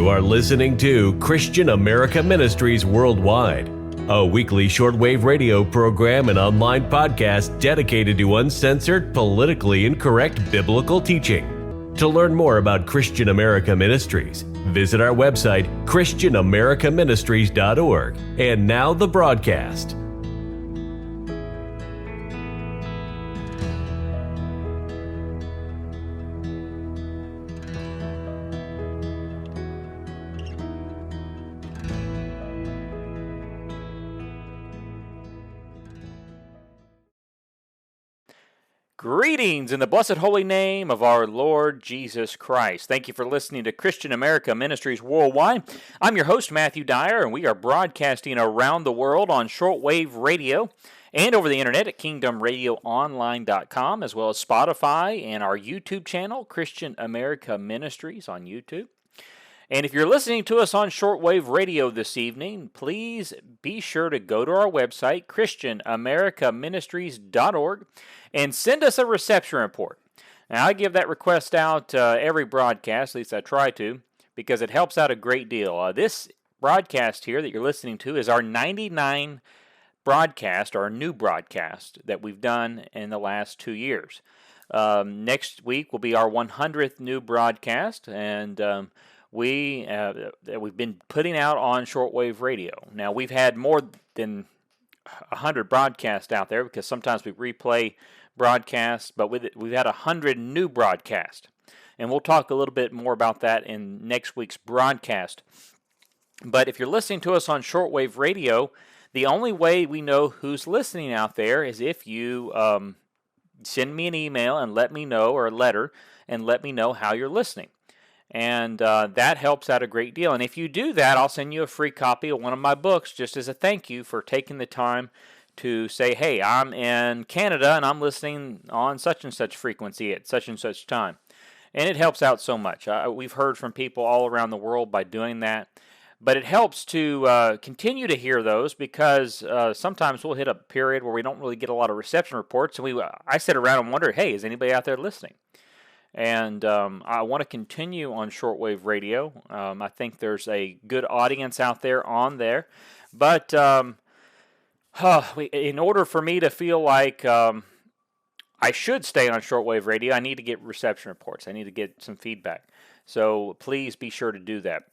You are listening to Christian America Ministries Worldwide, a weekly shortwave radio program and online podcast dedicated to uncensored, politically incorrect biblical teaching. To learn more about Christian America Ministries, visit our website, christianamericaministries.org. And now the broadcast. Greetings in the blessed holy name of our Lord Jesus Christ. Thank you for listening to Christian America Ministries Worldwide. I'm your host, Matthew Dyer, and we are broadcasting around the world on shortwave radio and over the internet at kingdomradioonline.com, as well as Spotify and our YouTube channel, Christian America Ministries on YouTube. And if you're listening to us on shortwave radio this evening, please be sure to go to our website, christianamericaministries.org, and send us a reception report. Now, I give that request out every broadcast, at least I try to, because it helps out a great deal. This broadcast here that you're listening to is our 99 broadcast, or new broadcast, that we've done in the last 2 years. Next week will be our 100th new broadcast, and we've been putting out on shortwave radio. Now, we've had more than 100 broadcasts out there because sometimes we replay broadcasts, but we've had 100 new broadcasts. And we'll talk a little bit more about that in next week's broadcast. But if you're listening to us on shortwave radio, the only way we know who's listening out there is if you send me an email and let me know, or a letter, and let me know how you're listening. And that helps out a great deal. And if you do that, I'll send you a free copy of one of my books just as a thank you for taking the time to say, hey, I'm in Canada and I'm listening on such and such frequency at such and such time. And it helps out so much. We've heard from people all around the world by doing that. But it helps to continue to hear those because sometimes we'll hit a period where we don't really get a lot of reception reports. And I sit around and wonder, hey, is anybody out there listening? And I want to continue on shortwave radio. I think there's a good audience out there on there. But in order for me to feel like I should stay on shortwave radio, I need to get reception reports. I need to get some feedback. So please be sure to do that.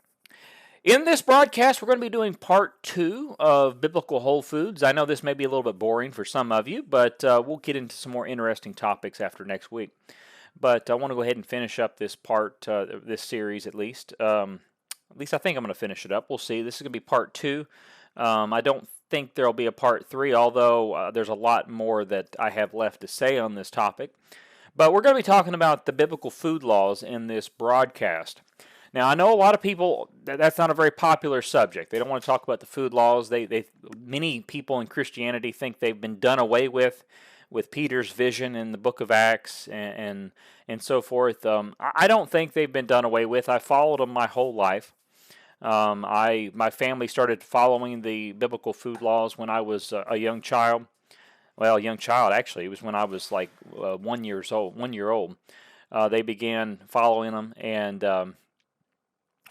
In this broadcast, we're going to be doing part 2 of Biblical Wholefoods. I know this may be a little bit boring for some of you, but we'll get into some more interesting topics after next week. But I want to go ahead and finish up this part, this series at least. At least I think I'm going to finish it up. We'll see. This is going to be part 2. I don't think there will be a part 3, although there's a lot more that I have left to say on this topic. But we're going to be talking about the biblical food laws in this broadcast. Now, I know a lot of people, that's not a very popular subject. They don't want to talk about the food laws. Many people in Christianity think they've been done away with Peter's vision in the book of Acts and so forth. I don't think they've been done away with. I followed them my whole life. My family started following the biblical food laws when I was a young child. Well, young child, actually. It was when I was like 1 year old. They began following them, and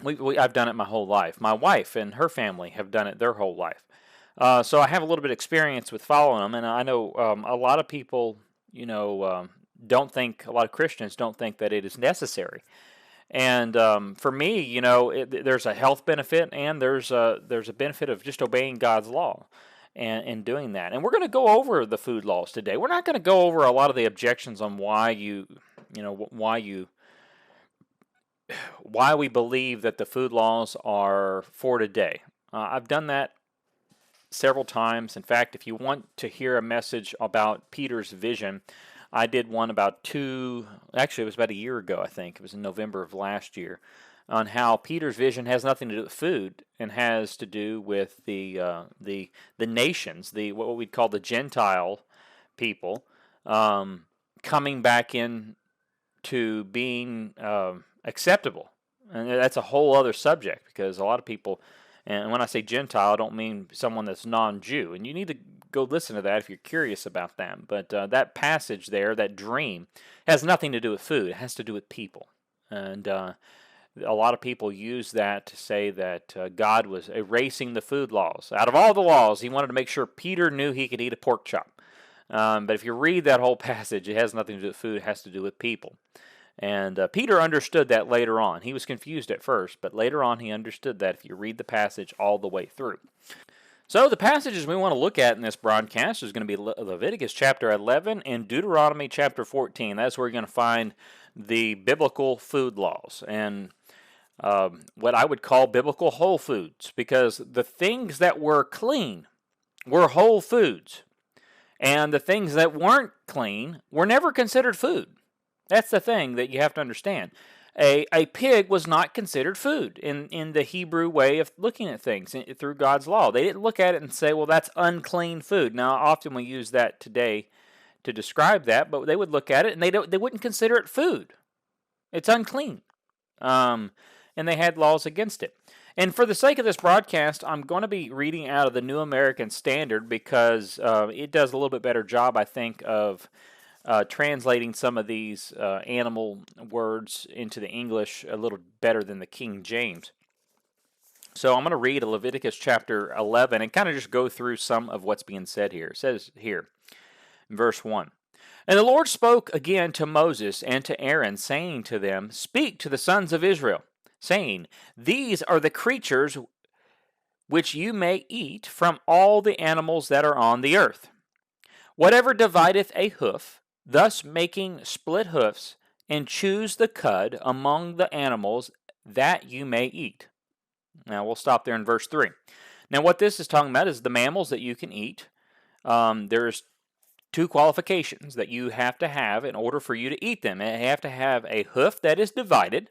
I've done it my whole life. My wife and her family have done it their whole life. So I have a little bit of experience with following them, and I know a lot of people, don't think, a lot of Christians don't think that it is necessary. And for me, there's a health benefit, and there's a benefit of just obeying God's law and doing that. And we're going to go over the food laws today. We're not going to go over a lot of the objections on why we believe that the food laws are for today. I've done that several times. In fact, if you want to hear a message about Peter's vision, I did one it was about a year ago, I think. It was in November of last year, on how Peter's vision has nothing to do with food and has to do with the nations, what we'd call the Gentile people, coming back in to being acceptable. And that's a whole other subject, because a lot of people, and when I say Gentile, I don't mean someone that's non-Jew. And you need to go listen to that if you're curious about that. But that passage there, that dream, has nothing to do with food. It has to do with people. And A lot of people use that to say that God was erasing the food laws. Out of all the laws, he wanted to make sure Peter knew he could eat a pork chop. But if you read that whole passage, it has nothing to do with food, it has to do with people. And Peter understood that later on. He was confused at first, but later on he understood that if you read the passage all the way through. So the passages we want to look at in this broadcast is going to be Leviticus chapter 11 and Deuteronomy chapter 14. That's where you're going to find the biblical food laws and what I would call biblical whole foods, because the things that were clean were whole foods, and the things that weren't clean were never considered food. That's the thing that you have to understand. A pig was not considered food in the Hebrew way of looking at things through God's law. They didn't look at it and say, well, that's unclean food. Now, often we use that today to describe that, but they would look at it and they wouldn't consider it food. It's unclean. And they had laws against it. And for the sake of this broadcast, I'm going to be reading out of the New American Standard because it does a little bit better job, I think, of translating some of these animal words into the English a little better than the King James. So I'm going to read Leviticus chapter 11 and kind of just go through some of what's being said here. It says here, in verse 1, "And the Lord spoke again to Moses and to Aaron, saying to them, Speak to the sons of Israel, saying, These are the creatures which you may eat from all the animals that are on the earth. Whatever divideth a hoof, thus making split hoofs, and chews the cud among the animals that you may eat." Now we'll stop there in verse 3. Now what this is talking about is the mammals that you can eat. There's two qualifications that you have to have in order for you to eat them. You have to have a hoof that is divided.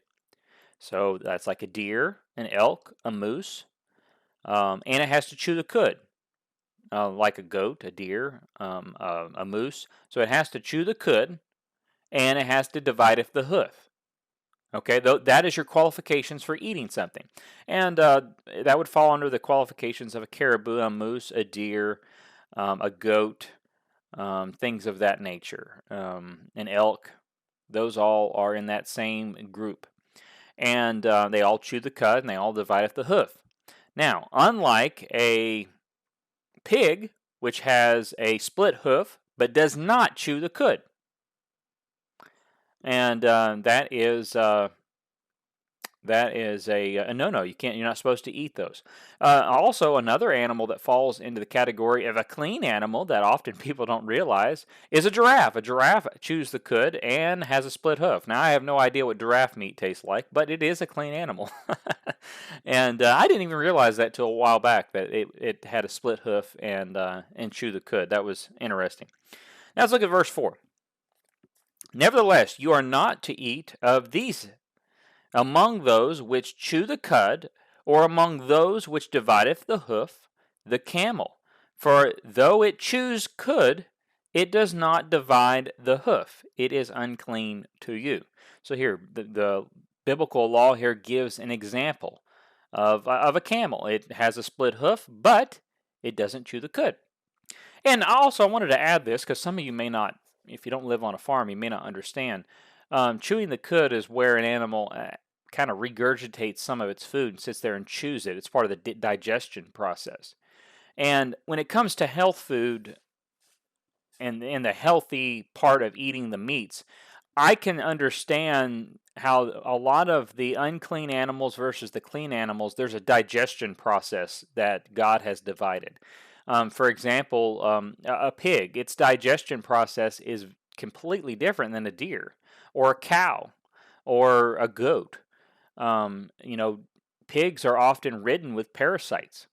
So that's like a deer, an elk, a moose, and it has to chew the cud, like a goat, a deer, a moose. So it has to chew the cud, and it has to divide the hoof. Okay, that is your qualifications for eating something. And that would fall under the qualifications of a caribou, a moose, a deer, a goat, things of that nature, an elk. Those all are in that same group. And they all chew the cud, and they all divide the hoof. Now, unlike a pig, which has a split hoof, but does not chew the cud. And that is a no-no. You're not supposed to eat those. Also, another animal that falls into the category of a clean animal that often people don't realize is a giraffe. A giraffe chews the cud and has a split hoof. Now, I have no idea what giraffe meat tastes like, but it is a clean animal. And I didn't even realize that till a while back, that it had a split hoof and chew the cud. That was interesting. Now, let's look at verse 4. "Nevertheless, you are not to eat of these among those which chew the cud, or among those which divideth the hoof, the camel. For though it chews cud, it does not divide the hoof. It is unclean to you." So here, the biblical law here gives an example of a camel. It has a split hoof, but it doesn't chew the cud. And also, I wanted to add this, because some of you may not, if you don't live on a farm, you may not understand. Chewing the cud is where an animal kind of regurgitates some of its food and sits there and chews it. It's part of the digestion process. And when it comes to health food and the healthy part of eating the meats, I can understand how a lot of the unclean animals versus the clean animals, there's a digestion process that God has divided. For example, a pig, its digestion process is completely different than a deer or a cow or a goat. Pigs are often ridden with parasites.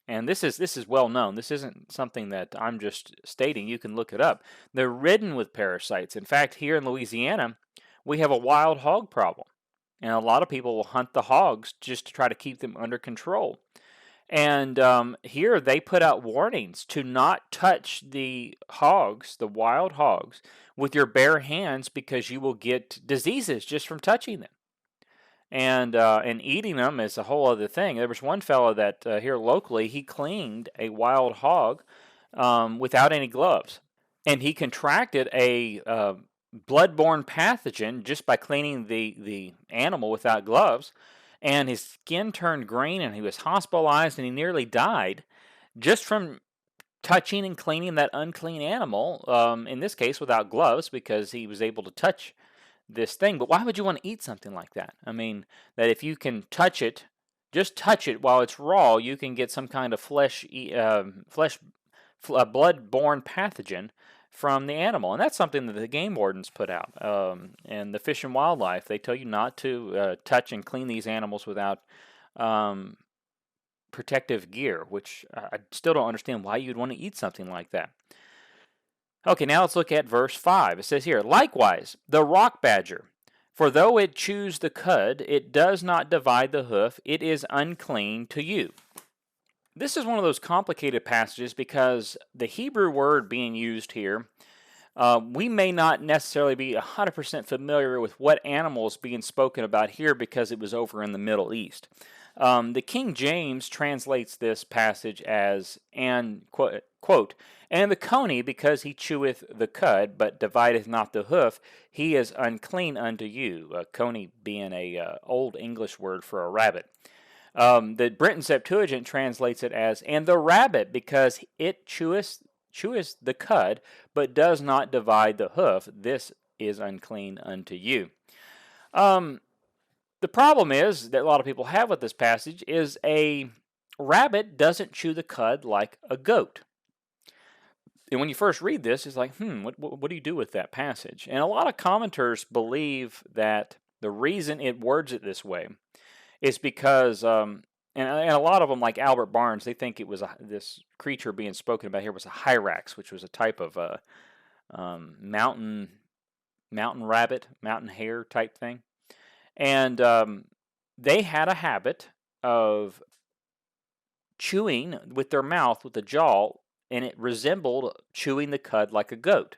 And this is well known. This isn't something that I'm just stating. You can look it up. They're ridden with parasites. In fact, here in Louisiana, we have a wild hog problem. And a lot of people will hunt the hogs just to try to keep them under control. And here they put out warnings to not touch the hogs, the wild hogs, with your bare hands, because you will get diseases just from touching them. And eating them is a whole other thing. There was one fellow that here locally, he cleaned a wild hog without any gloves. And he contracted a bloodborne pathogen just by cleaning the animal without gloves, and his skin turned green, and he was hospitalized, and he nearly died just from touching and cleaning that unclean animal, in this case without gloves, because he was able to touch this thing. But why would you want to eat something like that? I mean, that if you can touch it, just touch it while it's raw, you can get some kind of blood-borne pathogen from the animal, and that's something that the game wardens put out. And the Fish and Wildlife, they tell you not to touch and clean these animals without protective gear, which I still don't understand why you'd want to eat something like that. Okay, now let's look at verse 5. It says here, "Likewise, the rock badger, for though it chews the cud, it does not divide the hoof, it is unclean to you." This is one of those complicated passages because the Hebrew word being used here, we may not necessarily be 100% familiar with what animal is being spoken about here because it was over in the Middle East. The King James translates this passage as, and quote, "And the coney, because he cheweth the cud, but divideth not the hoof, he is unclean unto you." Coney being a old English word for a rabbit. The Britain Septuagint translates it as, "And the rabbit, because it cheweth the cud, but does not divide the hoof, this is unclean unto you." The problem is that a lot of people have with this passage is a rabbit doesn't chew the cud like a goat. And when you first read this, it's like, what do you do with that passage? And a lot of commenters believe that the reason it words it this way is because, and a lot of them, like Albert Barnes, they think it was this creature being spoken about here was a hyrax, which was a type of mountain rabbit, mountain hare type thing. And they had a habit of chewing with their mouth, with the jaw, and it resembled chewing the cud like a goat.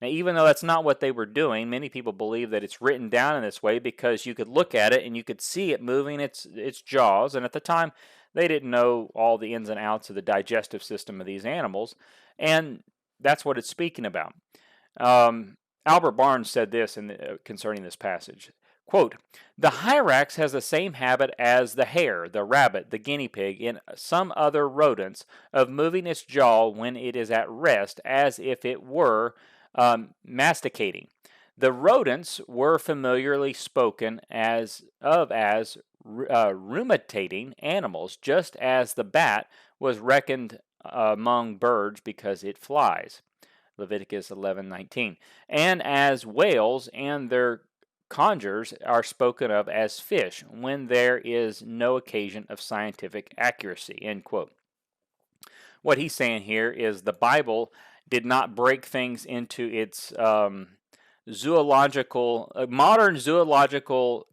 Now, even though that's not what they were doing, many people believe that it's written down in this way because you could look at it and you could see it moving its jaws. And at the time, they didn't know all the ins and outs of the digestive system of these animals, and that's what it's speaking about. Albert Barnes said this concerning this passage. Quote, "The hyrax has the same habit as the hare, the rabbit, the guinea pig, and some other rodents of moving its jaw when it is at rest as if it were masticating. The rodents were familiarly spoken as ruminating animals, just as the bat was reckoned among birds because it flies." Leviticus 11:19. "And as whales and their congers are spoken of as fish when there is no occasion of scientific accuracy." End quote. What he's saying here is the Bible did not break things into its modern zoological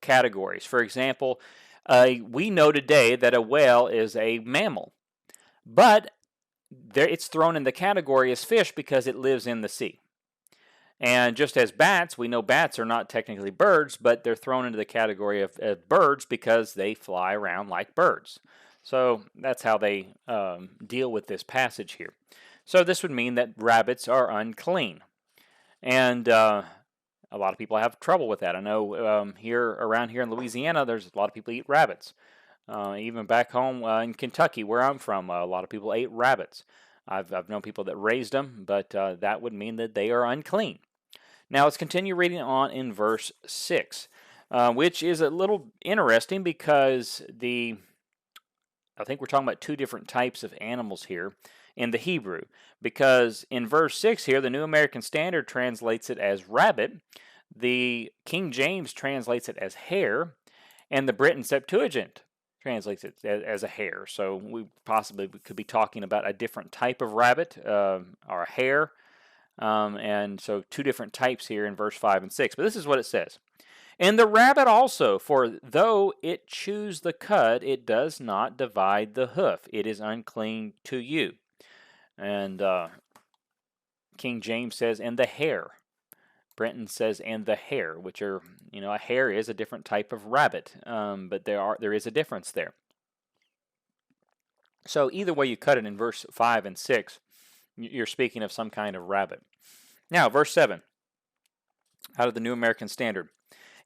categories. For example, we know today that a whale is a mammal, but it's thrown in the category as fish because it lives in the sea. And just as bats, we know bats are not technically birds, but they're thrown into the category of birds because they fly around like birds. So that's how they deal with this passage here. So this would mean that rabbits are unclean. And a lot of people have trouble with that. I know around here in Louisiana, there's a lot of people eat rabbits. Even back home in Kentucky, where I'm from, a lot of people ate rabbits. I've known people that raised them, but that would mean that they are unclean. Now let's continue reading on in verse 6, which is a little interesting because I think we're talking about two different types of animals here in the Hebrew. Because in verse 6 here, the New American Standard translates it as rabbit, the King James translates it as hare, and the Britain Septuagint translates it as a hare. So we possibly could be talking about a different type of rabbit or a hare. And so two different types here in verse 5 and 6. But this is what it says. "And the rabbit also, for though it chews the cud, it does not divide the hoof. It is unclean to you." And King James says, "and the hare." Brenton says, "and the hare," which are, a hare is a different type of rabbit, but there is a difference there. So either way you cut it in verse 5 and 6, you're speaking of some kind of rabbit. Now, verse 7. out of the New American Standard.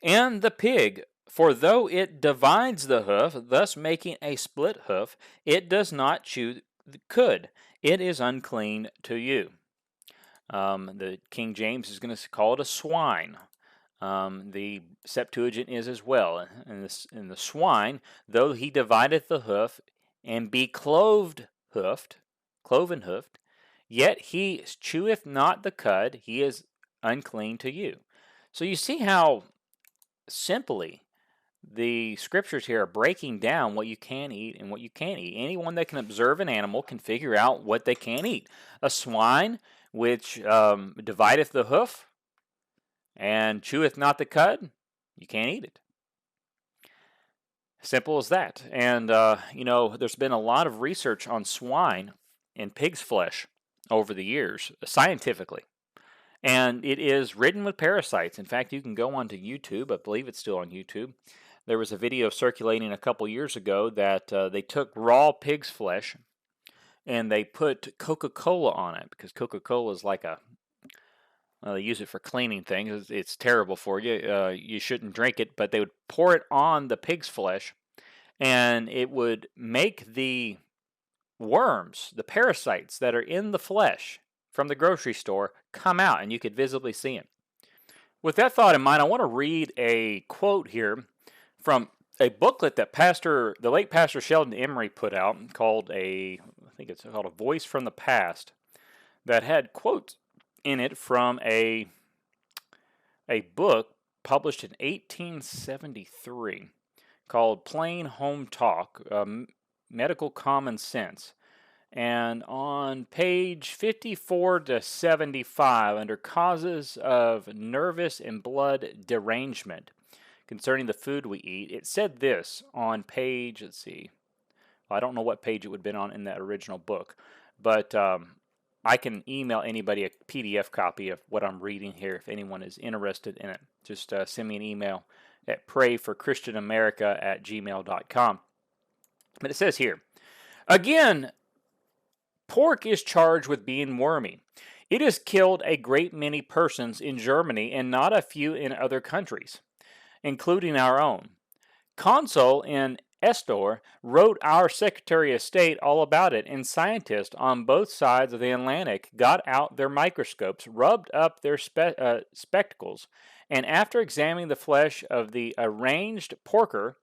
And the pig, for though it divides the hoof, thus making a split hoof, it does not chew the cud. It is unclean to you. The King James is going to call it a swine. The Septuagint is as well. In the swine, though he divideth the hoof, and be cloven hoofed, yet he cheweth not the cud, he is unclean to you. So you see how simply the scriptures here are breaking down what you can eat and what you can't eat. Anyone that can observe an animal can figure out what they can eat. A swine which divideth the hoof and cheweth not the cud, you can't eat it. Simple as that. And, there's been a lot of research on swine and pig's flesh over the years, scientifically. And it is ridden with parasites. In fact, you can go onto YouTube. I believe it's still on YouTube. There was a video circulating a couple years ago that they took raw pig's flesh and they put Coca-Cola on it, because Coca-Cola is like they use it for cleaning things. It's terrible for you. You shouldn't drink it, but they would pour it on the pig's flesh, and it would make the worms, the parasites that are in the flesh from the grocery store, come out, and you could visibly see them. With that thought in mind, I want to read a quote here from a booklet that the late Pastor Sheldon Emery put out called I think it's called A Voice from the Past, that had quotes in it from a book published in 1873 called Plain Home Talk, Medical Common Sense. And on page 54 to 75, under causes of nervous and blood derangement concerning the food we eat, it said this on page, I don't know what page it would have been on in that original book, but I can email anybody a PDF copy of what I'm reading here if anyone is interested in it. Just send me an email at prayforchristianamerica@gmail.com. But it says here, again, pork is charged with being wormy. It has killed a great many persons in Germany and not a few in other countries, including our own. Consul in Estor wrote our Secretary of State all about it, and scientists on both sides of the Atlantic got out their microscopes, rubbed up their spectacles, and after examining the flesh of the arranged porker,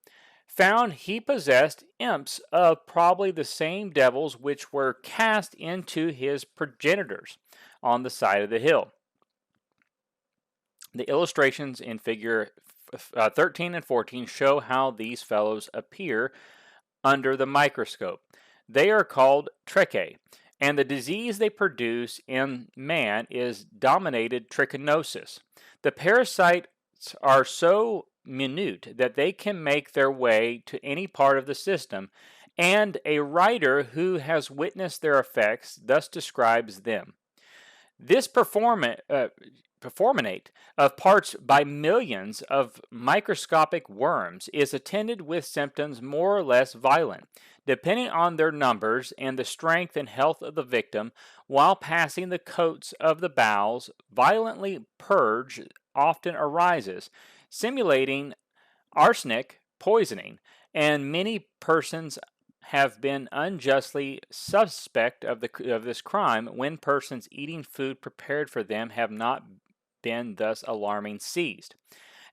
found he possessed imps of probably the same devils which were cast into his progenitors on the side of the hill. The illustrations in figure 13 and 14 show how these fellows appear under the microscope. They are called trichae, and the disease they produce in man is dominated trichinosis. The parasites are so minute that they can make their way to any part of the system, and a writer who has witnessed their effects thus describes them. This performate of parts by millions of microscopic worms is attended with symptoms more or less violent, depending on their numbers and the strength and health of the victim. While passing the coats of the bowels, violently purge often arises, simulating arsenic poisoning, and many persons have been unjustly suspect of this crime when persons eating food prepared for them have not been thus alarming seized.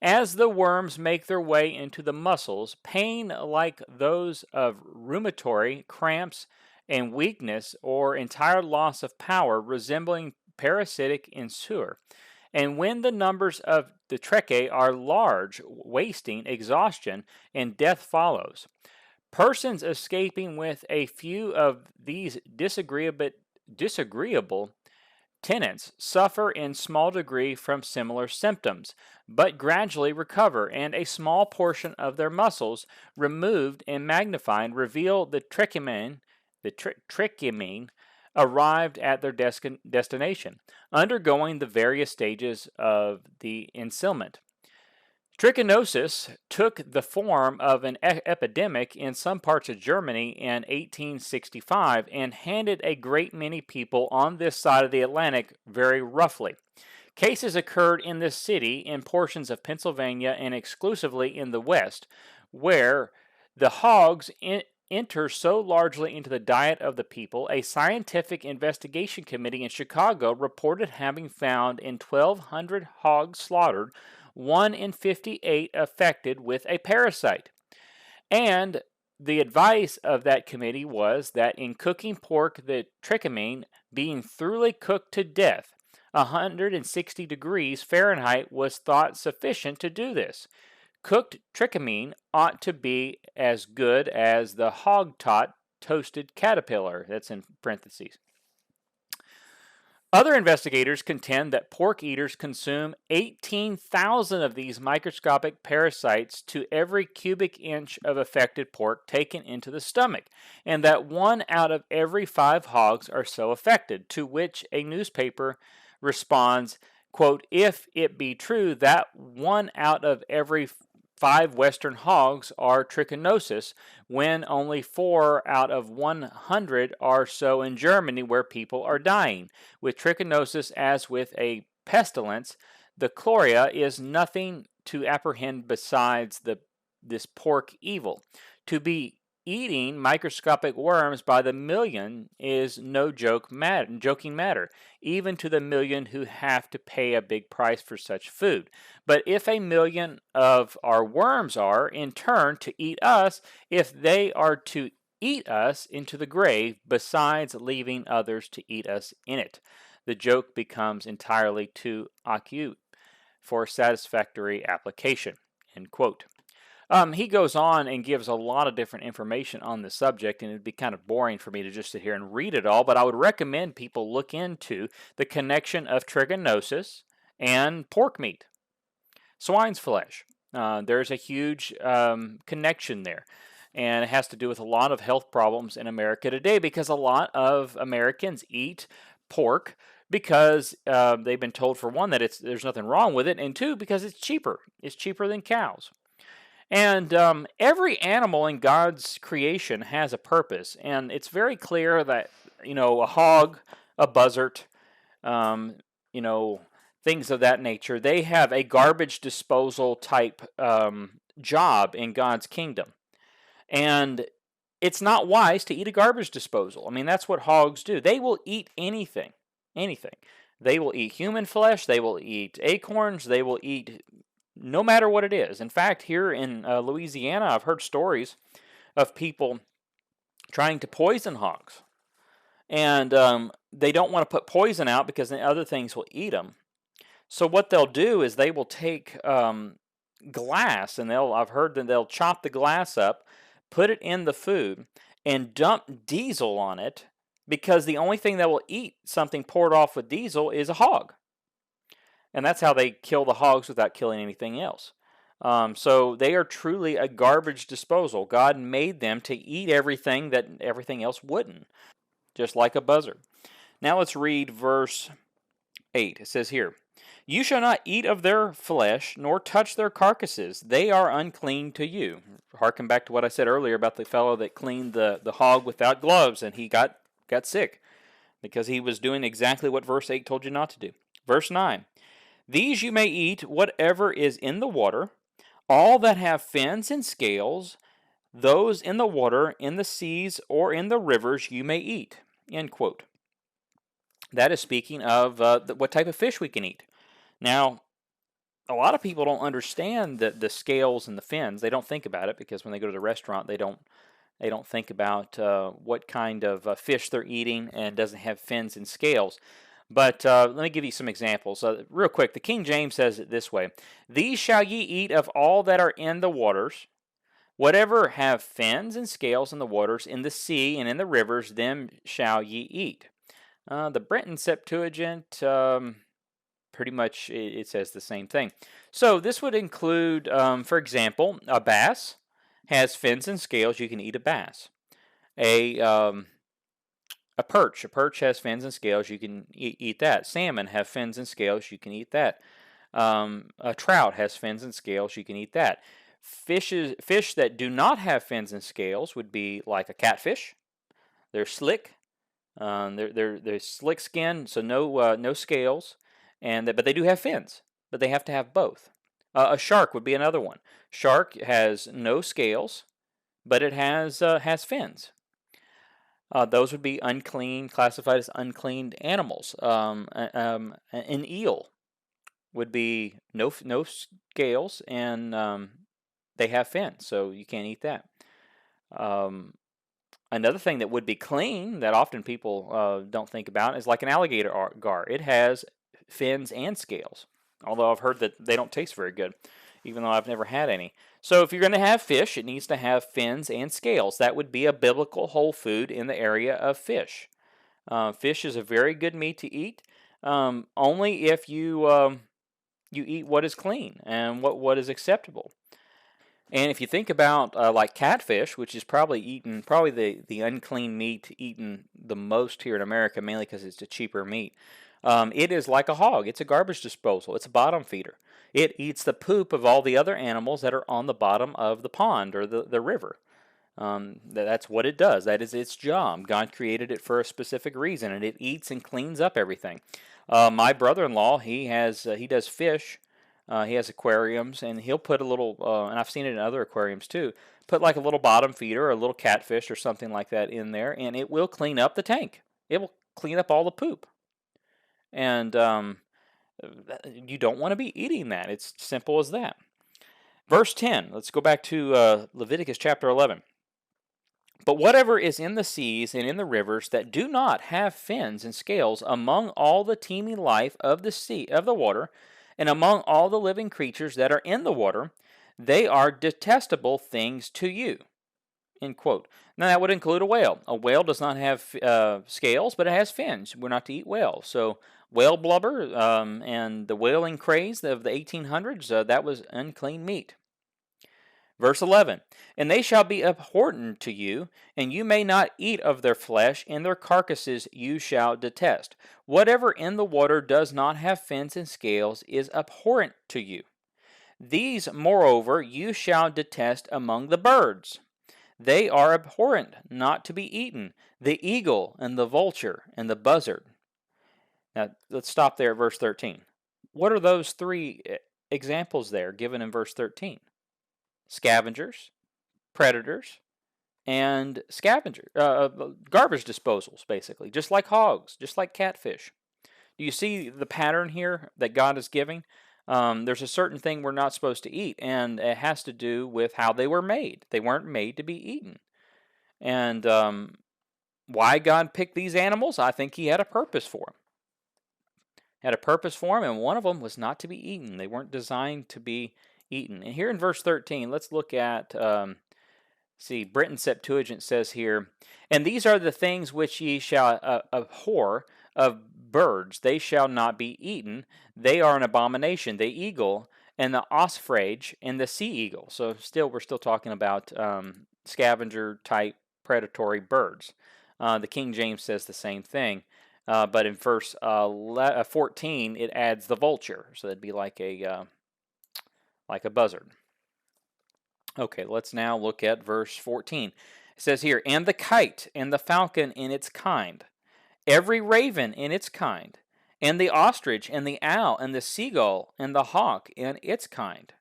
As the worms make their way into the muscles, pain like those of rheumatoid cramps and weakness or entire loss of power resembling parasitic ensue. And when the numbers of the trichae are large, wasting, exhaustion, and death follows. Persons escaping with a few of these disagreeable tenants suffer in small degree from similar symptoms, but gradually recover, and a small portion of their muscles, removed and magnified, reveal the trichemine arrived at their destination, undergoing the various stages of the ensilment. Trichinosis took the form of an epidemic in some parts of Germany in 1865 and handed a great many people on this side of the Atlantic very roughly, Cases occurred in this city, in portions of Pennsylvania, and exclusively in the West, where the hogs enter so largely into the diet of the people. A scientific investigation committee in Chicago reported having found in 1,200 hogs slaughtered, 1 in 58 affected with a parasite. And the advice of that committee was that in cooking pork, the trichomene being thoroughly cooked to death, 160 degrees Fahrenheit was thought sufficient to do this. Cooked trichomene ought to be as good as the hog-tot toasted caterpillar. That's in parentheses. Other investigators contend that pork eaters consume 18,000 of these microscopic parasites to every cubic inch of affected pork taken into the stomach, and that 1 out of every 5 hogs are so affected, to which a newspaper responds, quote, if it be true that 1 out of every 5 Western hogs are trichinosis, when only 4 out of 100 are so in Germany, where people are dying. With trichinosis, as with a pestilence, the chorea is nothing to apprehend besides this pork evil. To be eating microscopic worms by the million is no joking matter, even to the million who have to pay a big price for such food. But if a million of our worms are, in turn, to eat us, if they are to eat us into the grave, besides leaving others to eat us in it, the joke becomes entirely too acute for satisfactory application. End quote. He goes on and gives a lot of different information on the subject, and it'd be kind of boring for me to just sit here and read it all, but I would recommend people look into the connection of trichinosis and pork meat, swine's flesh. There's a huge connection there, and it has to do with a lot of health problems in America today, because a lot of Americans eat pork because they've been told, for one, that there's nothing wrong with it, and two, because it's cheaper. It's cheaper than cows. And every animal in God's creation has a purpose, and it's very clear that, a hog, a buzzard, things of that nature, they have a garbage disposal type job in God's kingdom. And it's not wise to eat a garbage disposal. I mean, that's what hogs do. They will eat anything. They will eat human flesh, they will eat acorns, they will eat no matter what it is. In fact, here in Louisiana, I've heard stories of people trying to poison hogs. And they don't want to put poison out because then other things will eat them. So what they'll do is they will take glass, and I've heard that they'll chop the glass up, put it in the food, and dump diesel on it, because the only thing that will eat something poured off with diesel is a hog. And that's how they kill the hogs without killing anything else. So they are truly a garbage disposal. God made them to eat everything that everything else wouldn't, just like a buzzard. Now let's read verse 8. It says here, you shall not eat of their flesh, nor touch their carcasses. They are unclean to you. Harken back to what I said earlier about the fellow that cleaned the hog without gloves, and he got sick because he was doing exactly what verse 8 told you not to do. Verse 9. These you may eat, whatever is in the water, all that have fins and scales, those in the water, in the seas, or in the rivers, you may eat. End quote. That is speaking of what type of fish we can eat. Now, a lot of people don't understand the scales and the fins. They don't think about it, because when they go to the restaurant, they don't think about what kind of fish they're eating, and doesn't have fins and scales. But let me give you some examples. Real quick, the King James says it this way. These shall ye eat of all that are in the waters. Whatever have fins and scales in the waters, in the sea and in the rivers, them shall ye eat. The Brenton Septuagint, pretty much it says the same thing. So this would include, for example, a bass has fins and scales. You can eat a bass. A perch. A perch has fins and scales. You can eat that. Salmon have fins and scales. You can eat that. A trout has fins and scales. You can eat that. Fish that do not have fins and scales would be like a catfish. They're slick. They're slick skin, so no scales. but they do have fins, but they have to have both. A shark would be another one. Shark has no scales, but it has fins. Those would be unclean, classified as unclean animals. An eel would be no scales, and they have fins, so you can't eat that. Another thing that would be clean that often people don't think about is like an alligator gar. It has fins and scales, although I've heard that they don't taste very good, even though I've never had any. So if you're going to have fish, it needs to have fins and scales. That would be a biblical whole food in the area of fish. Fish is a very good meat to eat, only if you eat what is clean and what is acceptable. And if you think about like catfish, which is probably the unclean meat eaten the most here in America, mainly because it's a cheaper meat. It is like a hog. It's a garbage disposal. It's a bottom feeder. It eats the poop of all the other animals that are on the bottom of the pond or the river. That's what it does. That is its job. God created it for a specific reason, and it eats and cleans up everything. My brother-in-law, he does fish. He has aquariums, and he'll put a little, and I've seen it in other aquariums too, put like a little bottom feeder or a little catfish or something like that in there, and it will clean up the tank. It will clean up all the poop. And you don't want to be eating that. It's simple as that. Verse 10, let's go back to Leviticus chapter 11. But whatever is in the seas and in the rivers that do not have fins and scales among all the teeming life of the sea, of the water, and among all the living creatures that are in the water, they are detestable things to you. End quote. Now that would include a whale. A whale does not have scales, but it has fins. We're not to eat whale. So whale blubber and the whaling craze of the 1800s, that was unclean meat. Verse 11, and they shall be abhorrent to you, and you may not eat of their flesh, and their carcasses you shall detest. Whatever in the water does not have fins and scales is abhorrent to you. These, moreover, you shall detest among the birds. They are abhorrent, not to be eaten, the eagle, and the vulture, and the buzzard. Now, let's stop there at verse 13. What are those three examples there given in verse 13? Scavengers, predators, and garbage disposals, basically, just like hogs, just like catfish. Do you see the pattern here that God is giving? There's a certain thing we're not supposed to eat, and it has to do with how they were made. They weren't made to be eaten. And why God picked these animals? I think He had a purpose for them. Had a purpose for them, and one of them was not to be eaten. They weren't designed to be eaten. And here in verse 13, let's look at, Brenton Septuagint says here, and these are the things which ye shall abhor of birds. They shall not be eaten. They are an abomination. The eagle and the osprey and the sea eagle. So we're still talking about scavenger type predatory birds. The King James says the same thing. But in verse 14, it adds the vulture. So that'd be like a buzzard. Okay, let's now look at verse 14. It says here, and the kite and the falcon in its kind, every raven in its kind, and the ostrich and the owl and the seagull and the hawk in its kind,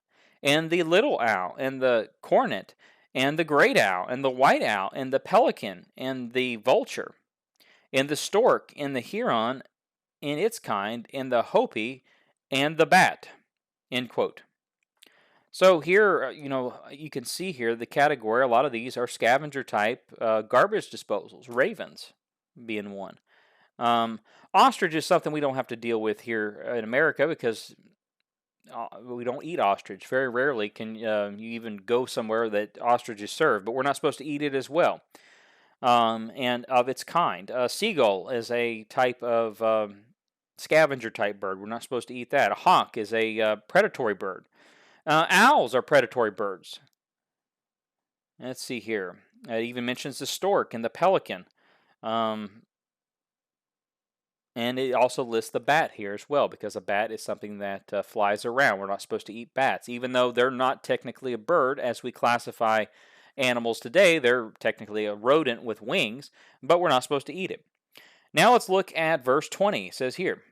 and the little owl and the cornet and the great owl and the white owl and the pelican and the vulture, and the stork and the heron in its kind, and the hopi and the bat. End quote. So here, you can see here the category. A lot of these are scavenger type garbage disposals. Ravens being one. Ostrich is something we don't have to deal with here in America because we don't eat ostrich. Very rarely can you even go somewhere that ostrich is served, but we're not supposed to eat it as well. And of its kind. Seagull is a type of scavenger type bird. We're not supposed to eat that. A hawk is a predatory bird. Owls are predatory birds. Let's see here. It even mentions the stork and the pelican. And it also lists the bat here as well, because a bat is something that flies around. We're not supposed to eat bats, even though they're not technically a bird as we classify animals today. They're technically a rodent with wings, but we're not supposed to eat it. Now let's look at verse 20. It says here,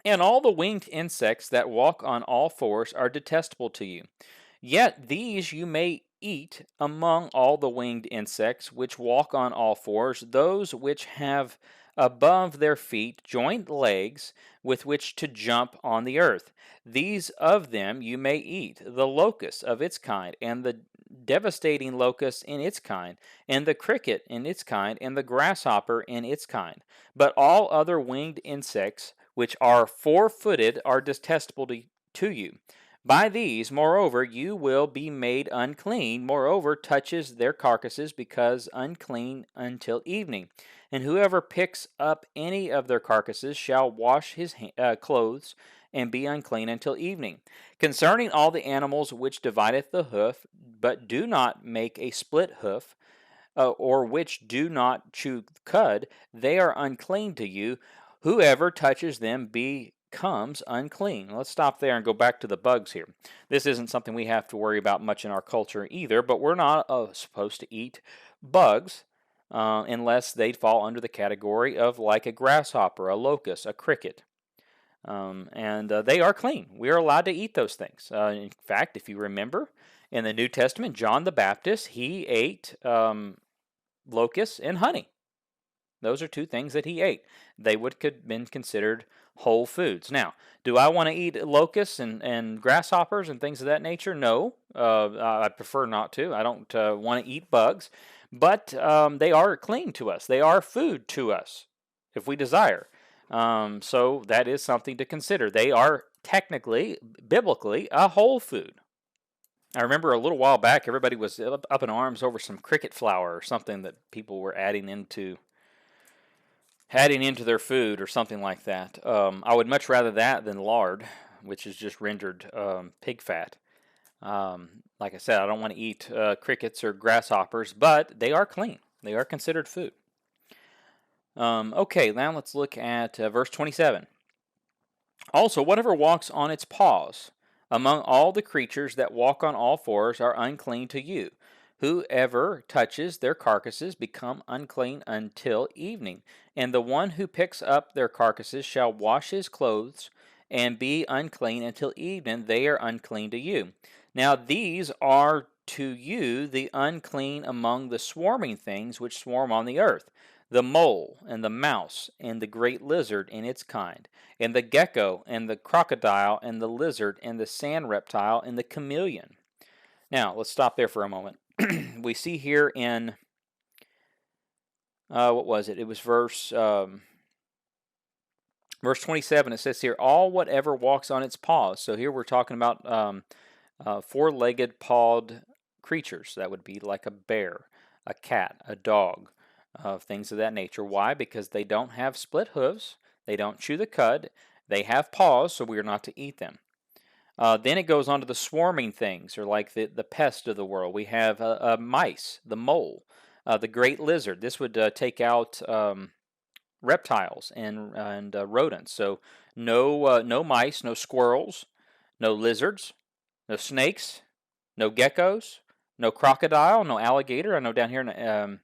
And all the winged insects that walk on all fours are detestable to you. Yet these you may eat among all the winged insects which walk on all fours, those which have above their feet joint legs with which to jump on the earth. These of them you may eat, the locust of its kind, and the devastating locust in its kind, and the cricket in its kind, and the grasshopper in its kind. But all other winged insects which are four-footed are detestable to you. By these, moreover, you will be made unclean. Moreover, touches their carcasses, because unclean until evening. And whoever picks up any of their carcasses shall wash his clothes, and be unclean until evening. Concerning all the animals which divideth the hoof, but do not make a split hoof, or which do not chew cud, they are unclean to you. Whoever touches them becomes unclean. Let's stop there and go back to the bugs here. This isn't something we have to worry about much in our culture either, but we're not supposed to eat bugs unless they fall under the category of like a grasshopper, a locust, a cricket. And they are clean. We are allowed to eat those things. In fact, if you remember, in the New Testament, John the Baptist, he ate locusts and honey. Those are two things that he ate. They would have been considered whole foods. Now, do I want to eat locusts and grasshoppers and things of that nature? No, I prefer not to. I don't want to eat bugs, but they are clean to us. They are food to us if we desire. So that is something to consider. They are technically, biblically, a whole food. I remember a little while back, everybody was up in arms over some cricket flour or something that people were adding into their food or something like that. I would much rather that than lard, which is just rendered pig fat. Like I said, I don't want to eat crickets or grasshoppers, but they are clean. They are considered food. Okay, now let's look at verse 27. Also, whatever walks on its paws, among all the creatures that walk on all fours, are unclean to you. Whoever touches their carcasses become unclean until evening. And the one who picks up their carcasses shall wash his clothes, and be unclean until evening. They are unclean to you. Now these are to you the unclean among the swarming things which swarm on the earth, the mole, and the mouse, and the great lizard in its kind, and the gecko, and the crocodile, and the lizard, and the sand reptile, and the chameleon. Now, let's stop there for a moment. We see here in, what was it? It was verse 27. It says here, all whatever walks on its paws. So here we're talking about four-legged pawed creatures. That would be like a bear, a cat, a dog, things of that nature. Why? Because they don't have split hooves. They don't chew the cud. They have paws, so we are not to eat them. Then it goes on to the swarming things, or like the pest of the world. We have mice, the mole, the great lizard. This would take out reptiles and rodents. So no mice, no squirrels, no lizards, no snakes, no geckos, no crocodile, no alligator. I know down here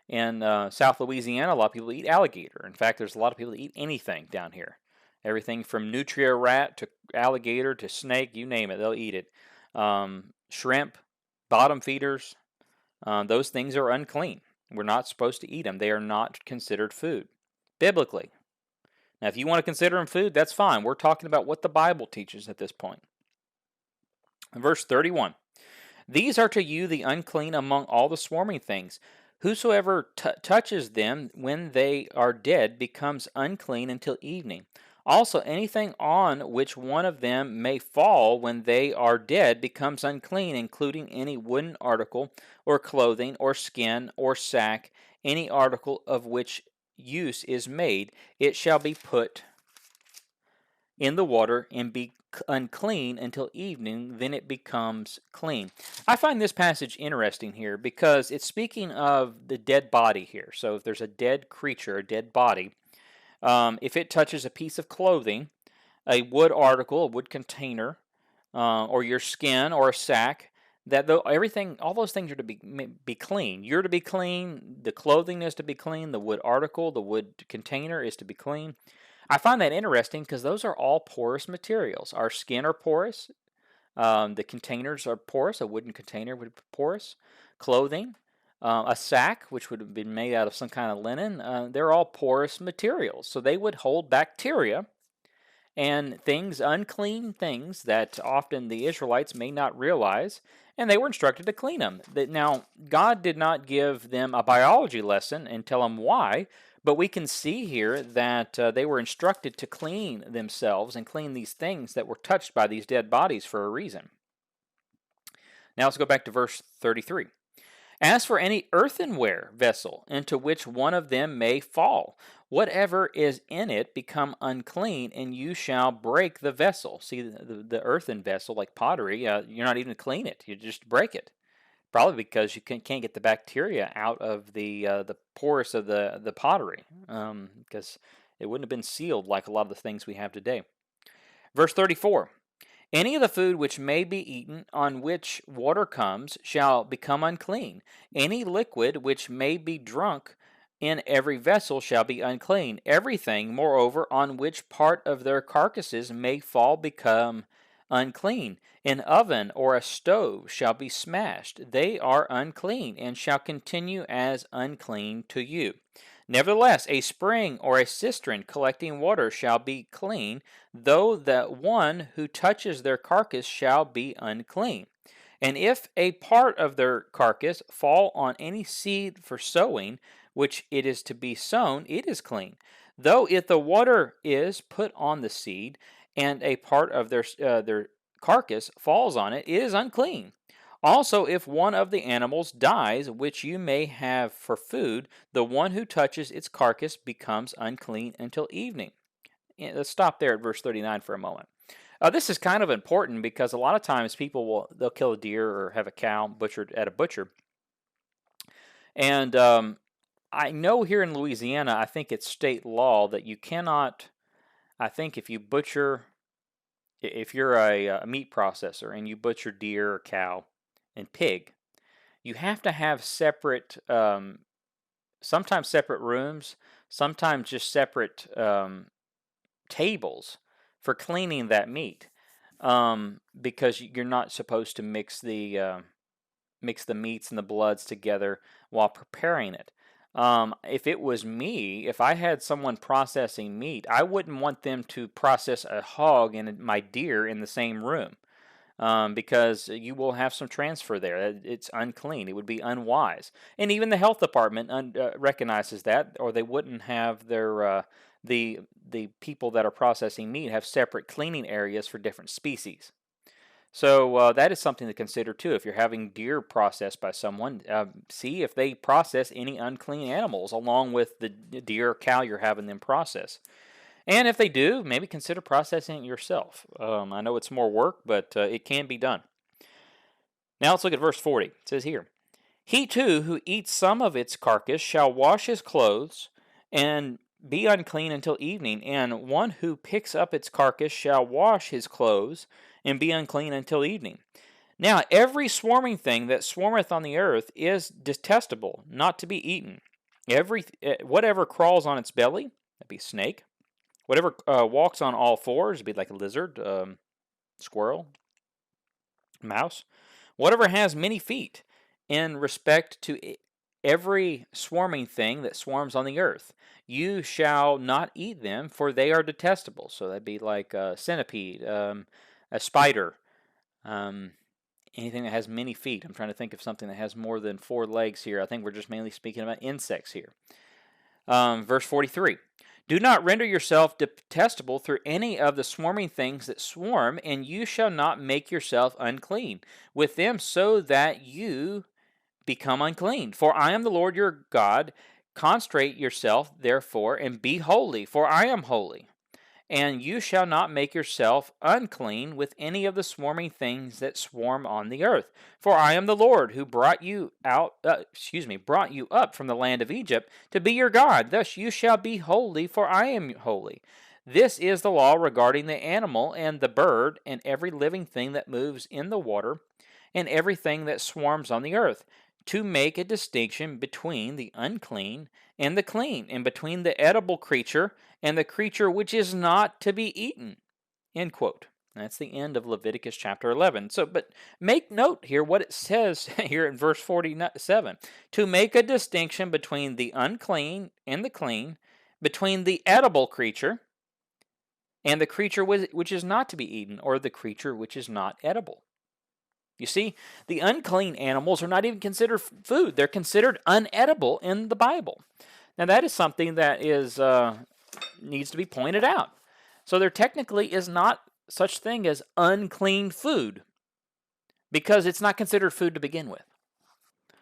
in South Louisiana, a lot of people eat alligator. In fact, there's a lot of people that eat anything down here. Everything from nutria rat to alligator to snake, you name it, they'll eat it. Shrimp, bottom feeders, those things are unclean. We're not supposed to eat them. They are not considered food, biblically. Now, if you want to consider them food, that's fine. We're talking about what the Bible teaches at this point. Verse 31. These are to you the unclean among all the swarming things. Whosoever touches them when they are dead becomes unclean until evening. Also, anything on which one of them may fall when they are dead becomes unclean, including any wooden article, or clothing, or skin, or sack, any article of which use is made. It shall be put in the water and be unclean until evening, then it becomes clean. I find this passage interesting here because it's speaking of the dead body here. So if there's a dead creature, a dead body, if it touches a piece of clothing, a wood article, a wood container, or your skin or a sack, that everything, all those things are to be clean. You're to be clean. The clothing is to be clean. The wood article, the wood container is to be clean. I find that interesting because those are all porous materials. Our skin are porous. The containers are porous. A wooden container would be porous. Clothing, a sack, which would have been made out of some kind of linen, they're all porous materials. So they would hold bacteria and things, unclean things that often the Israelites may not realize, and they were instructed to clean them. Now, God did not give them a biology lesson and tell them why, but we can see here that they were instructed to clean themselves and clean these things that were touched by these dead bodies for a reason. Now let's go back to verse 33. As for any earthenware vessel into which one of them may fall, whatever is in it become unclean, and you shall break the vessel. See, the earthen vessel, like pottery, you're not even to clean it. You just break it. Probably because you can't get the bacteria out of the pores of the pottery, because it wouldn't have been sealed like a lot of the things we have today. Verse 34. Any of the food which may be eaten, on which water comes, shall become unclean. Any liquid which may be drunk in every vessel shall be unclean. Everything, moreover, on which part of their carcasses may fall become unclean. An oven or a stove shall be smashed. They are unclean, and shall continue as unclean to you. Nevertheless, a spring or a cistern collecting water shall be clean, though the one who touches their carcass shall be unclean. And if a part of their carcass fall on any seed for sowing, which it is to be sown, it is clean. Though if the water is put on the seed, and a part of their carcass falls on it, it is unclean. Also, if one of the animals dies, which you may have for food, the one who touches its carcass becomes unclean until evening. Let's stop there at verse 39 for a moment. This is kind of important because a lot of times they'll kill a deer or have a cow butchered at a butcher. And I know here in Louisiana, I think it's state law that you cannot, I think if you're a meat processor and you butcher deer or cow and pig, you have to have separate, sometimes separate rooms, sometimes just separate tables for cleaning that meat, because you're not supposed to mix the meats and the bloods together while preparing it. If it was me, if I had someone processing meat, I wouldn't want them to process a hog and my deer in the same room. Because you will have some transfer there. It's unclean. It would be unwise. And even the health department recognizes that, or they wouldn't have their the people that are processing meat have separate cleaning areas for different species. So that is something to consider too. If you're having deer processed by someone, see if they process any unclean animals along with the deer or cow you're having them process. And if they do, maybe consider processing it yourself. I know it's more work, but it can be done. Now let's look at verse 40. It says here, He too who eats some of its carcass shall wash his clothes and be unclean until evening. And one who picks up its carcass shall wash his clothes and be unclean until evening. Now every swarming thing that swarmeth on the earth is detestable, not to be eaten. Whatever crawls on its belly, that'd be a snake. Whatever walks on all fours, would be like a lizard, squirrel, mouse. Whatever has many feet, in respect to every swarming thing that swarms on the earth, you shall not eat them, for they are detestable. So that'd be like a centipede, a spider, anything that has many feet. I'm trying to think of something that has more than 4 legs here. I think we're just mainly speaking about insects here. Verse 43. Do not render yourself detestable through any of the swarming things that swarm, and you shall not make yourself unclean with them, so that you become unclean. For I am the Lord your God. Concentrate yourself, therefore, and be holy, for I am holy. And you shall not make yourself unclean with any of the swarming things that swarm on the earth. For I am the Lord who brought you up from the land of Egypt to be your God. Thus you shall be holy, for I am holy. This is the law regarding the animal and the bird and every living thing that moves in the water and everything that swarms on the earth. to make a distinction between the unclean and the clean, and between the edible creature and the creature which is not to be eaten." End quote. That's the end of Leviticus chapter 11. So, but make note here what it says here in verse 47. To make a distinction between the unclean and the clean, between the edible creature and the creature which is not to be eaten, or the creature which is not edible. You see, the unclean animals are not even considered food. They're considered unedible in the Bible. Now, that is something that is needs to be pointed out. So there technically is not such thing as unclean food, because it's not considered food to begin with.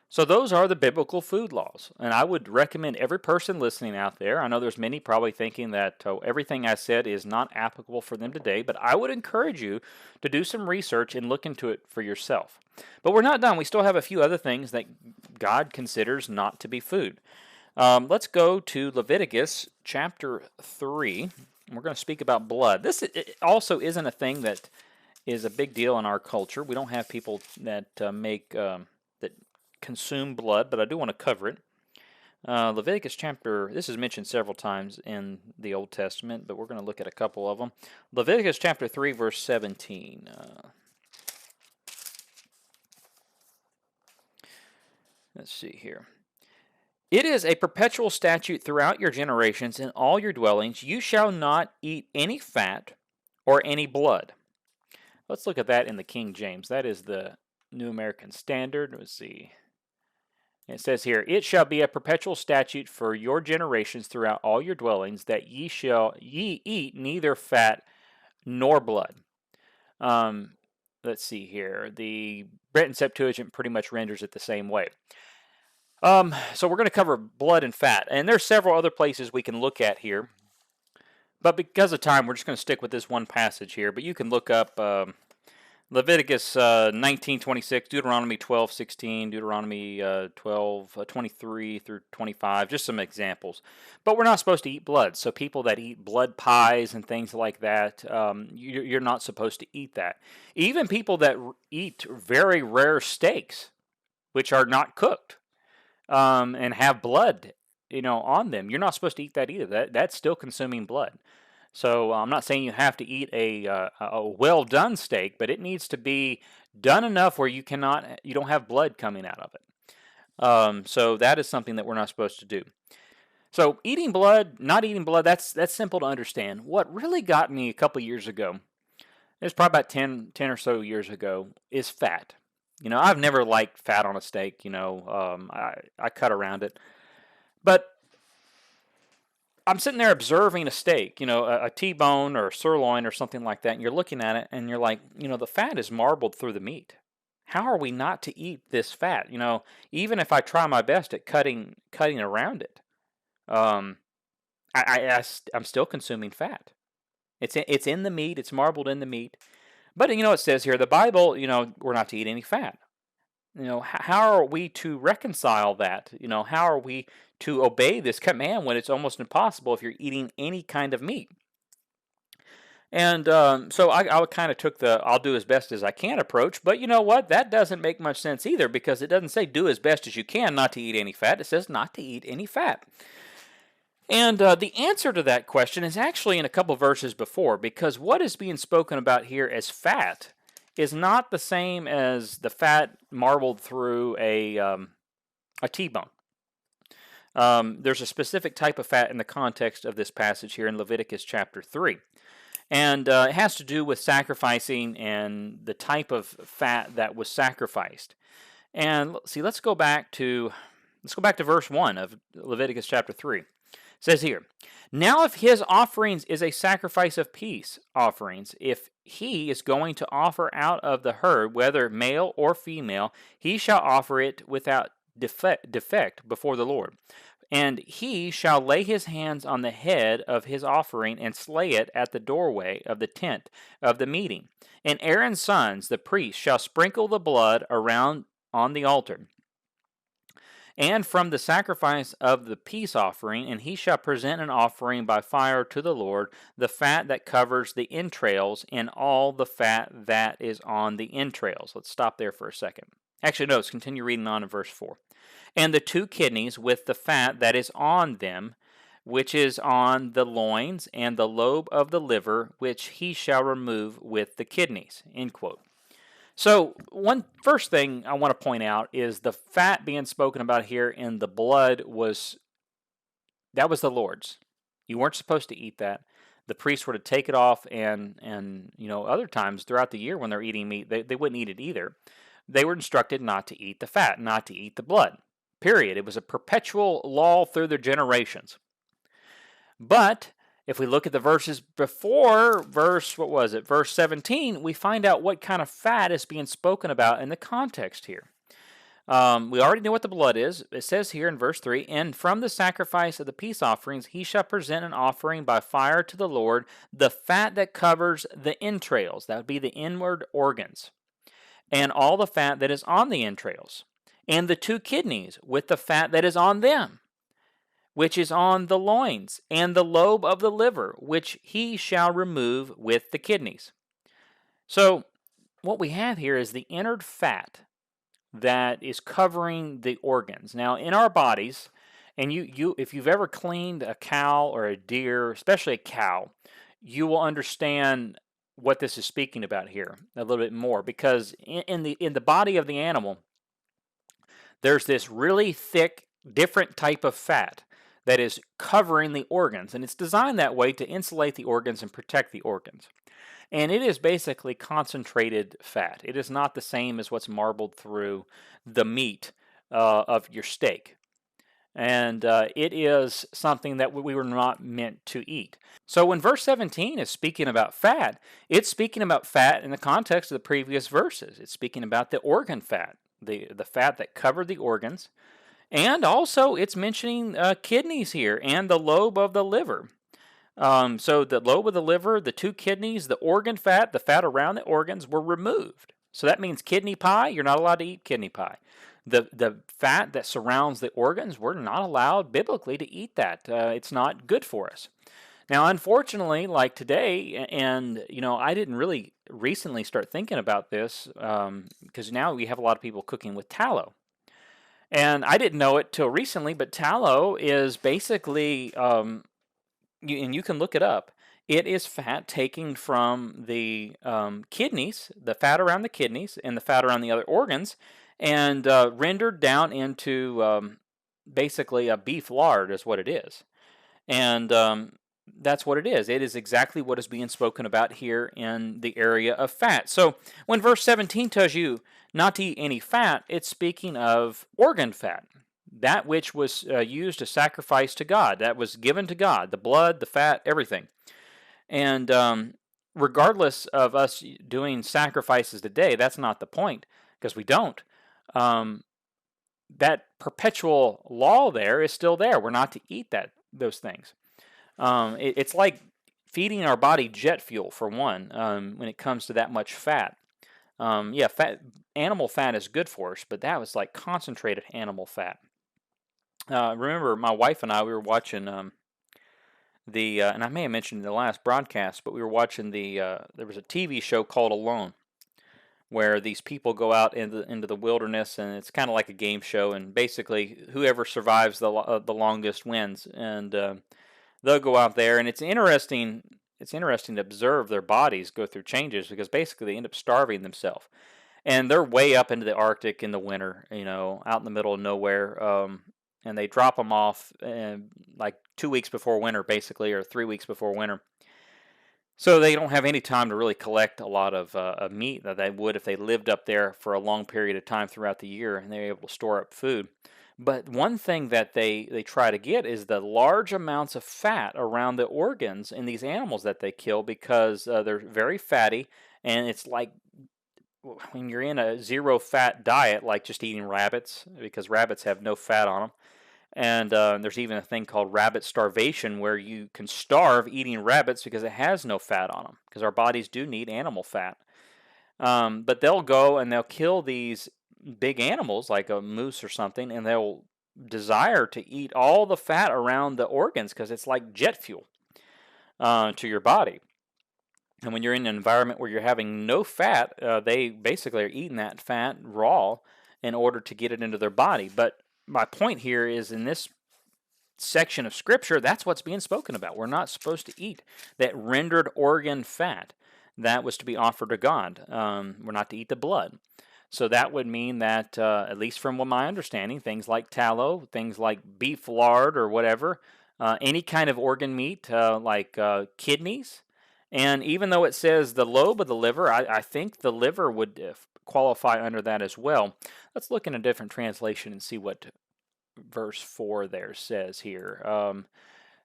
So those are the biblical food laws, and I would recommend every person listening out there, I know there's many probably thinking that everything I said is not applicable for them today, but I would encourage you to do some research and look into it for yourself. But we're not done. We still have a few other things that God considers not to be food. Let's go to Leviticus chapter 3. We're going to speak about blood. This also isn't a thing that is a big deal in our culture. We don't have people that that consume blood, but I do want to cover it. Leviticus chapter, this is mentioned several times in the Old Testament, but we're going to look at a couple of them. Leviticus chapter 3, verse 17. Let's see here. It is a perpetual statute throughout your generations in all your dwellings. You shall not eat any fat or any blood. Let's look at that in the King James. That is the New American Standard. Let's see. It says here, "It shall be a perpetual statute for your generations throughout all your dwellings, that ye eat neither fat nor blood." Let's see here. The Brenton Septuagint pretty much renders it the same way. So we're going to cover blood and fat, and there's several other places we can look at here, but because of time, we're just going to stick with this one passage here. But you can look up Leviticus 19:26, Deuteronomy 12:16, Deuteronomy 12:23 through 25, just some examples. But we're not supposed to eat blood, so people that eat blood pies and things like that, you're not supposed to eat that. Even people that eat very rare steaks, which are not cooked, and have blood, on them, you're not supposed to eat that either. That's still consuming blood. So I'm not saying you have to eat a well done steak, but it needs to be done enough where you don't have blood coming out of it. So that is something that we're not supposed to do. So eating blood, not eating blood, that's simple to understand. What really got me a couple years ago, it was probably about 10 or so years ago, is fat. I've never liked fat on a steak. I cut around it. But I'm sitting there observing a steak, a T-bone or a sirloin or something like that, and you're looking at it, and you're like, the fat is marbled through the meat. How are we not to eat this fat? Even if I try my best at cutting around it, I'm still consuming fat. It's in the meat. It's marbled in the meat. But, it says here, the Bible, we're not to eat any fat. How are we to reconcile that? How are we to obey this command when it's almost impossible if you're eating any kind of meat? And so I kind of took the I'll do as best as I can approach. But you know what? That doesn't make much sense either, because it doesn't say do as best as you can not to eat any fat. It says not to eat any fat. And the answer to that question is actually in a couple verses before, because what is being spoken about here as fat is not the same as the fat marbled through a T-bone. There's a specific type of fat in the context of this passage here in Leviticus chapter 3. And it has to do with sacrificing and the type of fat that was sacrificed. And let's go back to verse 1 of Leviticus chapter 3. It says here, "Now if his offerings is a sacrifice of peace offerings, if he is going to offer out of the herd, whether male or female, he shall offer it without defect before the Lord. And he shall lay his hands on the head of his offering and slay it at the doorway of the tent of the meeting. And Aaron's sons, the priests, shall sprinkle the blood around on the altar and from the sacrifice of the peace offering, and he shall present an offering by fire to the Lord, the fat that covers the entrails, and all the fat that is on the entrails." Let's stop there for a second. Actually, no, let's continue reading on in verse 4. And the 2 kidneys with the fat that is on them, which is on the loins, and the lobe of the liver, which he shall remove with the kidneys. End quote. So, one first thing I want to point out is the fat being spoken about here in the blood was the Lord's. You weren't supposed to eat that. The priests were to take it off, and other times throughout the year when they're eating meat, they wouldn't eat it either. They were instructed not to eat the fat, not to eat the blood. Period. It was a perpetual law through their generations. But if we look at the verses before verse 17, we find out what kind of fat is being spoken about in the context here. We already know what the blood is. It says here in verse 3, and from the sacrifice of the peace offerings he shall present an offering by fire to the Lord, the fat that covers the entrails, that would be the inward organs, and all the fat that is on the entrails, and the 2 kidneys with the fat that is on them, which is on the loins, and the lobe of the liver, which he shall remove with the kidneys. So what we have here is the inner fat that is covering the organs. Now, in our bodies, and you if you've ever cleaned a cow or a deer, especially a cow, you will understand what this is speaking about here a little bit more, because in the body of the animal, there's this really thick, different type of fat that is covering the organs, and it's designed that way to insulate the organs and protect the organs. And it is basically concentrated fat. It is not the same as what's marbled through the meat of your steak. And it is something that we were not meant to eat. So when verse 17 is speaking about fat, it's speaking about fat in the context of the previous verses. It's speaking about the organ fat, the fat that covered the organs. And also it's mentioning kidneys here and the lobe of the liver. So the lobe of the liver, the 2 kidneys, the organ fat, the fat around the organs were removed. So that means kidney pie, you're not allowed to eat kidney pie. The fat that surrounds the organs, we're not allowed biblically to eat that. It's not good for us. Now, unfortunately, like today, and I didn't really recently start thinking about this because now we have a lot of people cooking with tallow. And I didn't know it till recently, but tallow is basically... and you can look it up. It is fat taken from the kidneys, the fat around the kidneys, and the fat around the other organs, and rendered down into basically a beef lard is what it is. And that's what it is. It is exactly what is being spoken about here in the area of fat. So when verse 17 tells you not to eat any fat, it's speaking of organ fat. That which was used to sacrifice to God, that was given to God, the blood, the fat, everything. And regardless of us doing sacrifices today, that's not the point, because we don't. That perpetual law there is still there. We're not to eat those things. It's like feeding our body jet fuel, for one, when it comes to that much fat. Animal fat is good for us, but that was like concentrated animal fat. Remember, my wife and I, we were watching and I may have mentioned in the last broadcast, but we were watching there was a TV show called Alone, where these people go out into the wilderness, and it's kind of like a game show, and basically whoever survives the longest wins, and they'll go out there, and it's interesting to observe their bodies go through changes, because basically they end up starving themselves, and they're way up into the Arctic in the winter, out in the middle of nowhere. And they drop them off like 2 weeks before winter, basically, or 3 weeks before winter. So they don't have any time to really collect a lot of meat that they would if they lived up there for a long period of time throughout the year, and they're able to store up food. But one thing that they try to get is the large amounts of fat around the organs in these animals that they kill, because they're very fatty, and it's like when you're in a zero-fat diet, like just eating rabbits, because rabbits have no fat on them. And there's even a thing called rabbit starvation, where you can starve eating rabbits because it has no fat on them, because our bodies do need animal fat. But they'll go and they'll kill these big animals like a moose or something, and they'll desire to eat all the fat around the organs, because it's like jet fuel to your body. And when you're in an environment where you're having no fat, they basically are eating that fat raw, in order to get it into their body. But my point here is, in this section of Scripture, that's what's being spoken about. We're not supposed to eat that rendered organ fat that was to be offered to God. We're not to eat the blood. So that would mean that, at least from what my understanding, things like tallow, things like beef lard or whatever, any kind of organ meat like kidneys, and even though it says the lobe of the liver, I think the liver would qualify under that as well. Let's look in a different translation and see what verse 4 there says here.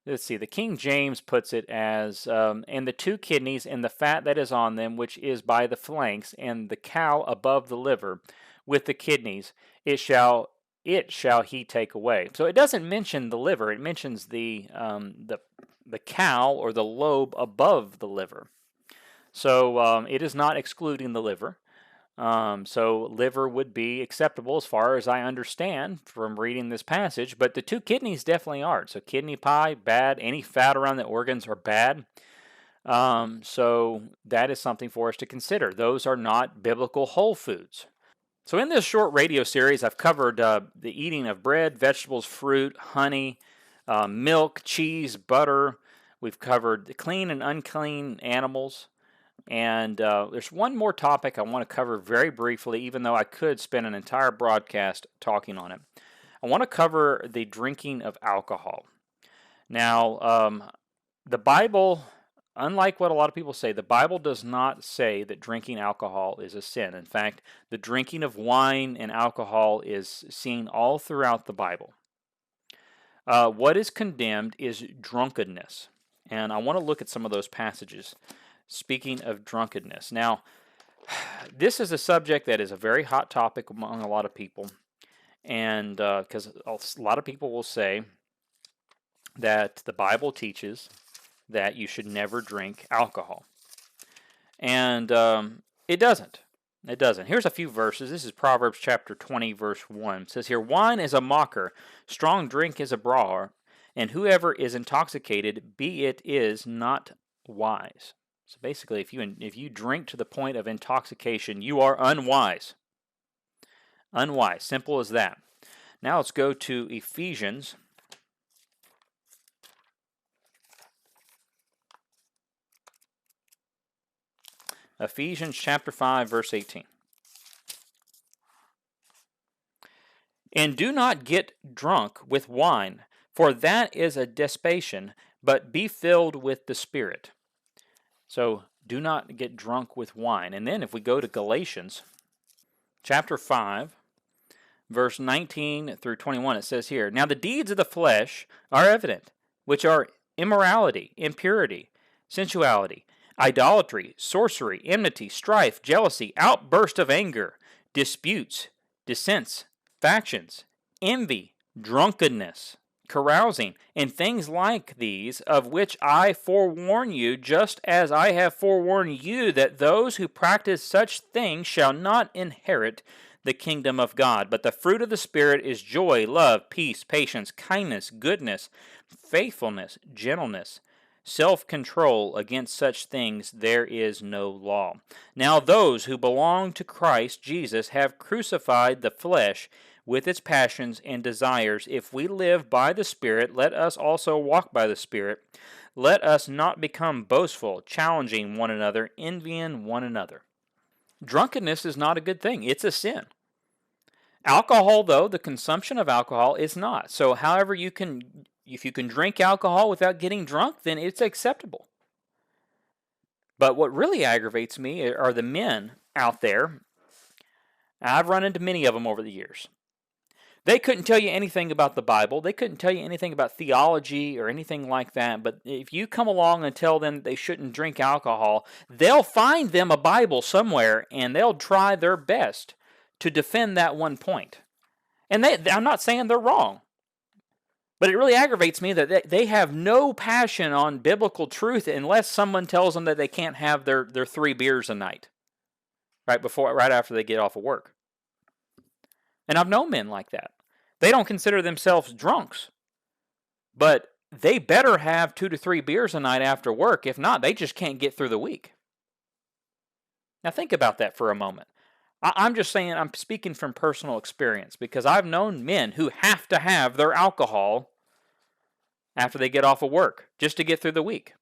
Let's see, the King James puts it as, and the two kidneys and the fat that is on them, which is by the flanks, and the cow above the liver, with the kidneys, it shall he take away. So it doesn't mention the liver; it mentions the cow or the lobe above the liver. So it is not excluding the liver. So liver would be acceptable as far as I understand from reading this passage, but the two kidneys definitely aren't. So kidney pie, bad. Any fat around the organs are bad. So that is something for us to consider. Those are not biblical whole foods. So in this short radio series, I've covered the eating of bread, vegetables, fruit, honey, milk, cheese, butter. We've covered the clean and unclean animals. And there's one more topic I want to cover very briefly, even though I could spend an entire broadcast talking on it. I want to cover the drinking of alcohol. Now, the Bible, unlike what a lot of people say, the Bible does not say that drinking alcohol is a sin. In fact, the drinking of wine and alcohol is seen all throughout the Bible. What is condemned is drunkenness. And I want to look at some of those passages. Speaking of drunkenness. Now, this is a subject that is a very hot topic among a lot of people. And because a lot of people will say that the Bible teaches that you should never drink alcohol. And it doesn't. It doesn't. Here's a few verses. This is Proverbs chapter 20, verse 1. It says here, "Wine is a mocker, strong drink is a brawler, and whoever is intoxicated, be it is not wise." So basically, if you drink to the point of intoxication, you are unwise. Unwise. Simple as that. Now let's go to Ephesians. Ephesians chapter 5, verse 18. "And do not get drunk with wine, for that is a dissipation, but be filled with the Spirit." So, do not get drunk with wine. And then if we go to Galatians chapter 5, verse 19 through 21, it says here, "Now the deeds of the flesh are evident, which are immorality, impurity, sensuality, idolatry, sorcery, enmity, strife, jealousy, outburst of anger, disputes, dissents, factions, envy, drunkenness, carousing, and things like these, of which I forewarn you, just as I have forewarned you, that those who practice such things shall not inherit the kingdom of God. But the fruit of the Spirit is joy, love, peace, patience, kindness, goodness, faithfulness, gentleness, self-control. Against such things there is no law. Now those who belong to Christ Jesus have crucified the flesh with its passions and desires. If we live by the Spirit, let us also walk by the Spirit. Let us not become boastful, challenging one another, envying one another." Drunkenness is not a good thing. It's a sin. Alcohol, though, the consumption of alcohol is not. So however if you can drink alcohol without getting drunk, then it's acceptable. But what really aggravates me are the men out there. I've run into many of them over the years. They couldn't tell you anything about the Bible. They couldn't tell you anything about theology or anything like that. But if you come along and tell them they shouldn't drink alcohol, they'll find them a Bible somewhere and they'll try their best to defend that one point. And I'm not saying they're wrong. But it really aggravates me that they have no passion on biblical truth unless someone tells them that they can't have their 3 beers a night right after they get off of work. And I've known men like that. They don't consider themselves drunks, but they better have 2 to 3 beers a night after work. If not, they just can't get through the week. Now think about that for a moment. I'm just saying, I'm speaking from personal experience, because I've known men who have to have their alcohol after they get off of work just to get through the week.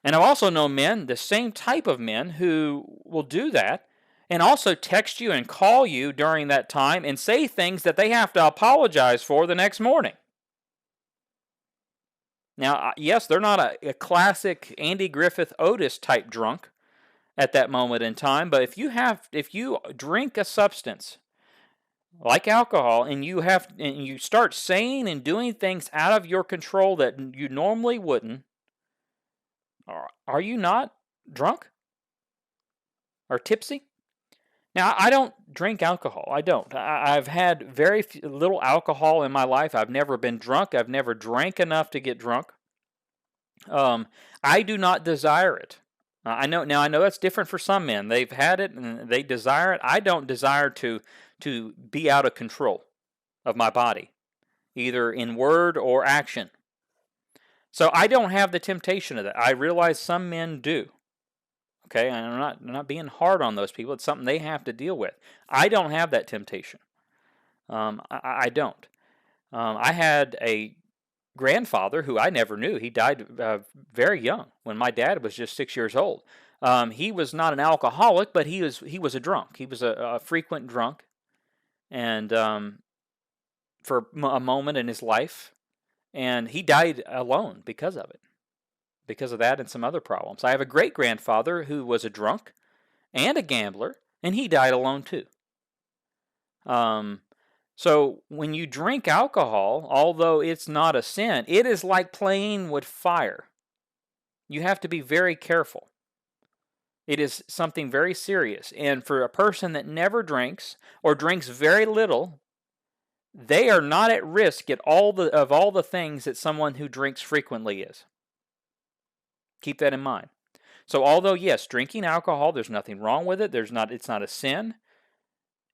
And I've also known men, the same type of men, who will do that and also text you and call you during that time and say things that they have to apologize for the next morning. Now, yes, they're not a classic Andy Griffith Otis type drunk at that moment in time, but if you drink a substance like alcohol and you start saying and doing things out of your control that you normally wouldn't, are you not drunk or tipsy? Now, I don't drink alcohol. I don't. I've had very little alcohol in my life. I've never been drunk. I've never drank enough to get drunk. I do not desire it. I know that's different for some men. They've had it and they desire it. I don't desire to be out of control of my body, either in word or action. So I don't have the temptation of that. I realize some men do. Okay, and I'm not being hard on those people. It's something they have to deal with. I don't have that temptation. I don't. I had a grandfather who I never knew. He died very young, when my dad was just 6 years old. He was not an alcoholic, but he was a drunk. He was a frequent drunk, and for a moment in his life, and he died alone because of it. Because of that and some other problems. I have a great-grandfather who was a drunk and a gambler, and he died alone too. So when you drink alcohol, although it's not a sin, it is like playing with fire. You have to be very careful. It is something very serious. And for a person that never drinks or drinks very little, they are not at risk of all the things that someone who drinks frequently is. Keep that in mind. So although, yes, drinking alcohol, there's nothing wrong with it. It's not a sin.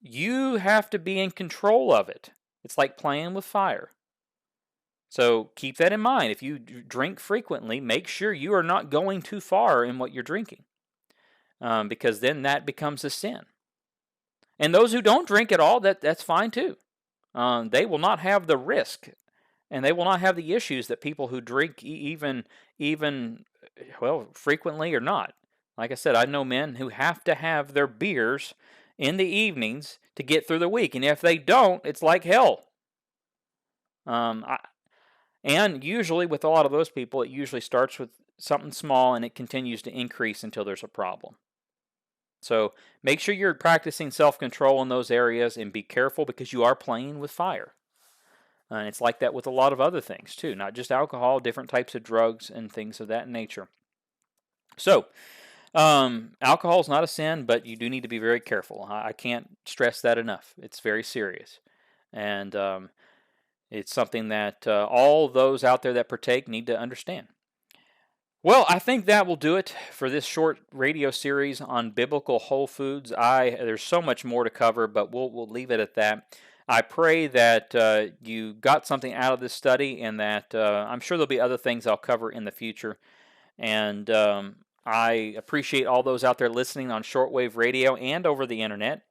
You have to be in control of it. It's like playing with fire. So keep that in mind. If you drink frequently, make sure you are not going too far in what you're drinking, because then that becomes a sin. And those who don't drink at all, that's fine too. They will not have the risk, and they will not have the issues that people who drink even frequently or not. Like I said, I know men who have to have their beers in the evenings to get through the week, and if they don't, it's like hell. And usually with a lot of those people, it usually starts with something small and it continues to increase until there's a problem. So make sure you're practicing self-control in those areas and be careful, because you are playing with fire. And it's like that with a lot of other things too, not just alcohol, different types of drugs and things of that nature. So, alcohol is not a sin, but you do need to be very careful. I can't stress that enough. It's very serious. And it's something that all those out there that partake need to understand. Well, I think that will do it for this short radio series on biblical whole foods. There's so much more to cover, but we'll leave it at that. I pray that you got something out of this study, and that I'm sure there'll be other things I'll cover in the future. And I appreciate all those out there listening on shortwave radio and over the internet.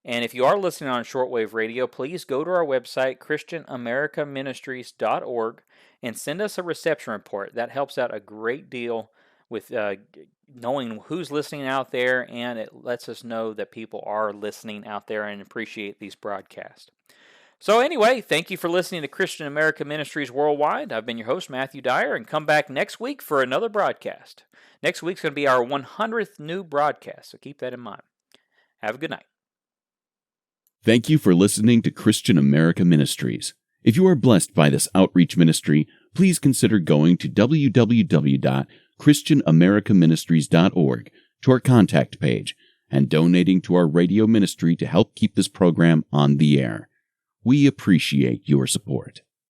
And if you are listening on shortwave radio, please go to our website, ChristianAmericaMinistries.org, and send us a reception report. That helps out a great deal with knowing who's listening out there, and it lets us know that people are listening out there and appreciate these broadcasts. So anyway, thank you for listening to Christian America Ministries Worldwide. I've been your host, Matthew Dyer, and come back next week for another broadcast. Next week's going to be our 100th new broadcast, so keep that in mind. Have a good night. Thank you for listening to Christian America Ministries. If you are blessed by this outreach ministry, please consider going to www.christianamericaministries.org to our contact page and donating to our radio ministry to help keep this program on the air. We appreciate your support.